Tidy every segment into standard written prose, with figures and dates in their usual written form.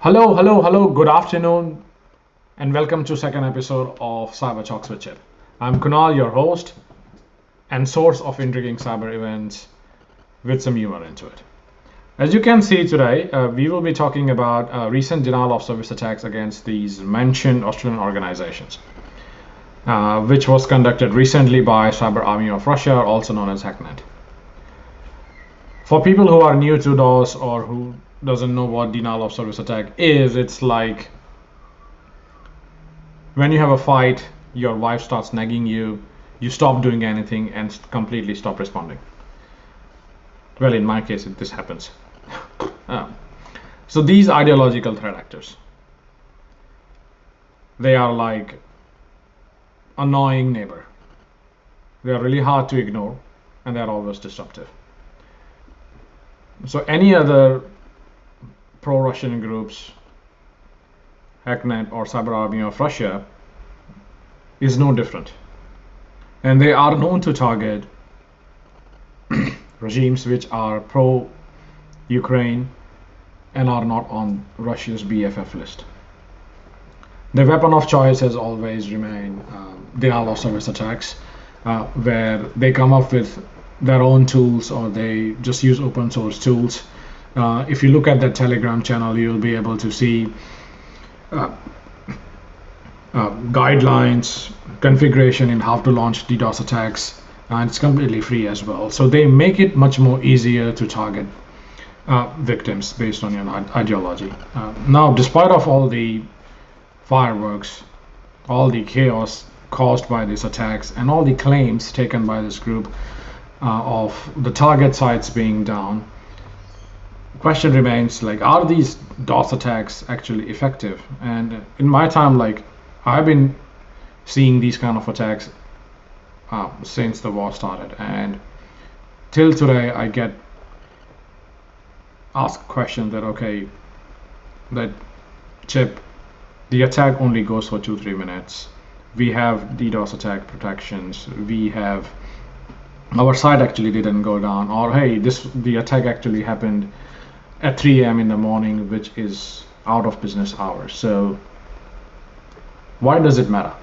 Hello, good afternoon, and welcome to second episode of Cyber Talks with Chip. I'm Kunal, your host and source of intriguing cyber events with some humor into it. As you can see today, we will be talking about recent denial of service attacks against these mentioned Australian organizations, which was conducted recently by Cyber Army of Russia, also known as Hacknet. For people who are new to DOS or who doesn't know what denial of service attack is, it's like when you have a fight, your wife starts nagging you, you stop doing anything and completely stop responding. Well, in my case, this happens. So these ideological threat actors, they are like annoying neighbor. They are really hard to ignore and they are always disruptive. So any other pro-Russian groups, Hacknet or Cyber Army of Russia, is no different. And they are known to target regimes which are pro-Ukraine and are not on Russia's BFF list. The weapon of choice has always remained denial of service attacks, where they come up with their own tools or they just use open source tools. If you look at that Telegram channel, you'll be able to see guidelines, configuration in how to launch DDoS attacks, and it's completely free as well. So they make it much more easier to target victims based on your ideology. Now, despite of all the fireworks, all the chaos caused by these attacks, and all the claims taken by this group of the target sites being down, question remains, like, are these DOS attacks actually effective? And in my time, like, I've been seeing these kind of attacks since the war started, and till today I get asked questions that, okay, that Chip, the attack only goes for 2-3 minutes. We have DDoS attack protections. We have, our site actually didn't go down, or hey, the attack actually happened at 3 a.m. in the morning, which is out of business hours. So why does it matter?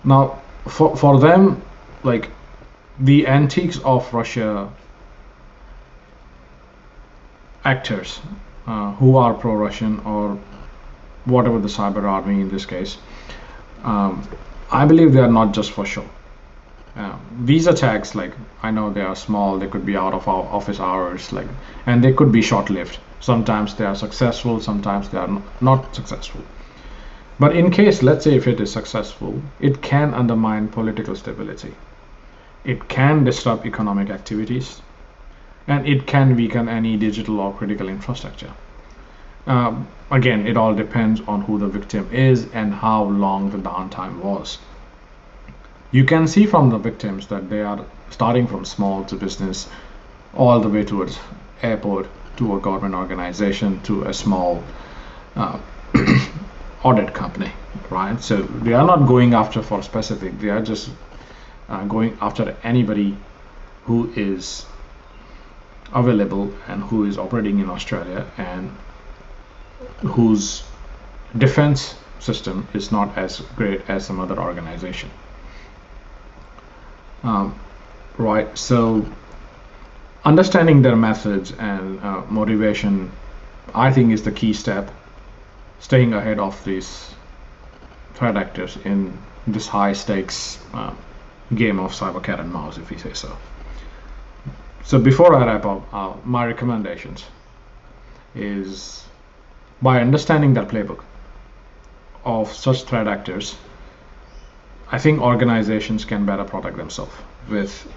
Now, for them, like, the antiques of Russia actors who are pro-Russian or whatever the cyber army in this case, I believe they are not just for show. These attacks, like, I know they are small, they could be out of our office hours, like, and they could be short-lived. Sometimes they are successful, sometimes they are not successful. But in case, let's say if it is successful, it can undermine political stability. It can disrupt economic activities, and it can weaken any digital or critical infrastructure. Again, it all depends on who the victim is and how long the downtime was. You can see from the victims that they are starting from small to business, all the way towards airport, to a government organization, to a small audit company, right? So they are not going after for specific, they are just going after anybody who is available and who is operating in Australia and whose defense system is not as great as some other organization. Right, so understanding their methods and motivation, I think, is the key step, staying ahead of these threat actors in this high stakes game of cyber cat and mouse, if we say so. So before I wrap up, my recommendations is, by understanding their playbook of such threat actors, I think organizations can better protect themselves with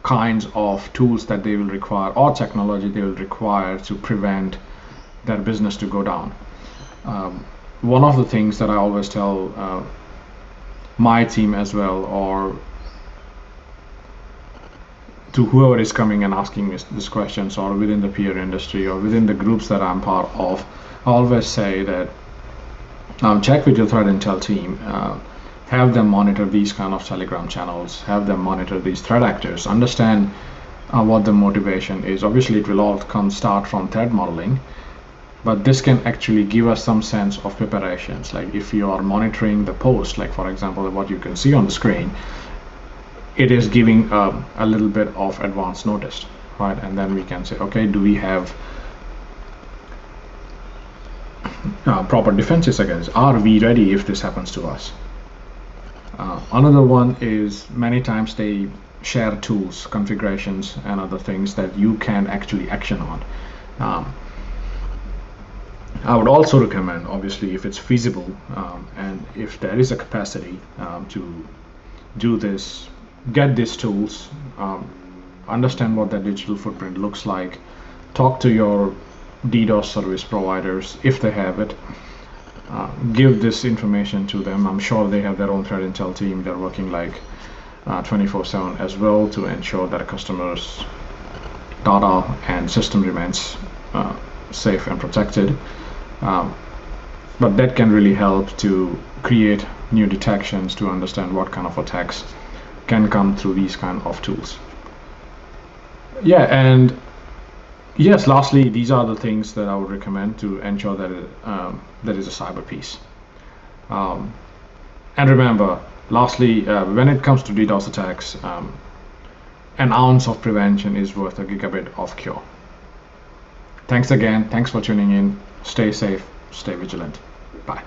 kinds of tools that they will require or technology they will require to prevent their business to go down. One of the things that I always tell my team as well, or to whoever is coming and asking me these questions, or within the peer industry or within the groups that I'm part of, I always say that check with your threat intel team. Have them monitor these kind of Telegram channels, have them monitor these threat actors, understand what the motivation is. Obviously, it will all start from threat modeling, but this can actually give us some sense of preparations. Like if you are monitoring the post, like for example what you can see on the screen, it is giving a little bit of advance notice, right? And then we can say, okay, do we have proper defenses against? Are we ready if this happens to us? Another one is many times they share tools, configurations, and other things that you can actually action on. I would also recommend, obviously, if it's feasible and if there is a capacity to do this, get these tools, understand what that digital footprint looks like, talk to your DDoS service providers if they have it, give this information to them. I'm sure they have their own threat intel team. They're working like 24/7 as well to ensure that a customer's data and system remains safe and protected. But that can really help to create new detections, to understand what kind of attacks can come through these kind of tools. Yeah, and yes, lastly, these are the things that I would recommend to ensure that there is a cyber piece. And remember, lastly, when it comes to DDoS attacks, an ounce of prevention is worth a gigabit of cure. Thanks again. Thanks for tuning in. Stay safe. Stay vigilant. Bye.